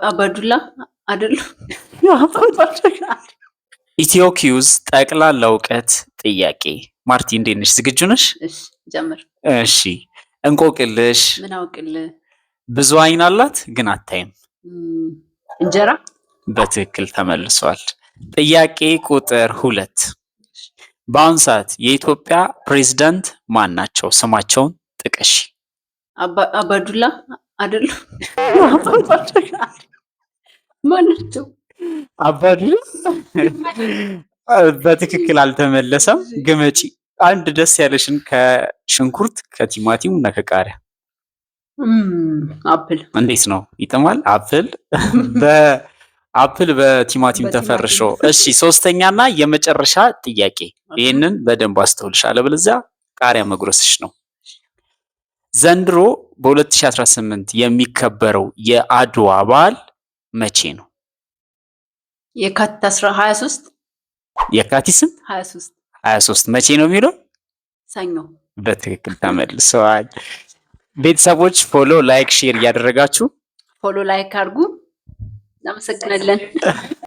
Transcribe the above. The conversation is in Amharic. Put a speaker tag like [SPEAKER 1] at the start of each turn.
[SPEAKER 1] አባዱላ አይደለም።
[SPEAKER 2] ኢትዮ ኪውዝ ጠቅላላ እውቀት ጥያቄ። ማርቲ እንዴት ነሽ? ዝግጁ ነሽ?
[SPEAKER 1] እሺ ጀምር።
[SPEAKER 2] እሺ እንቆቅልሽ።
[SPEAKER 1] ምን አውቅልህ?
[SPEAKER 2] ብዙ አይን አላት ግን አታይም።
[SPEAKER 1] እንጀራ።
[SPEAKER 2] በትክክል ተመልሷል። ጥያቄ ቁጥር 2 በአሁን ሰዓት የኢትዮጵያ ፕሬዝዳንት ማን ናቸው? ስማቸውን ጥቀሺ።
[SPEAKER 1] አባዱላ አይደለም። ማን ናቸው?
[SPEAKER 2] አባዱላ በትክክል አልተመለሰም። ግመጪ አንድ ደስ ያለሽን ከሽንኩርት ከቲማቲም እና ከቃሪያ።
[SPEAKER 1] አፕል።
[SPEAKER 2] እንዴት ነው ይጥማል? አፕል በቲማቲም ተፈርሾ። እሺ ሶስተኛና የመጨረሻ ጥያቄ፣ ይህንን በደንብ አስተውልሽ፣ አለበለዚያ ቃሪያ መጉረስሽ ነው። ዘንድሮ በ2018 የሚከበረው የአድዋ በዓል መቼ ነው?
[SPEAKER 1] የካቲት 23
[SPEAKER 2] የካቲት ስንት? 23 መቼ ነው የሚለው?
[SPEAKER 1] ሰኞ።
[SPEAKER 2] በትክክል ተመልሰዋል። ቤተሰቦች ፎሎ፣ ላይክ፣ ሼር እያደረጋችሁ
[SPEAKER 1] ፎሎ ላይክ አድርጉ። እናመሰግናለን።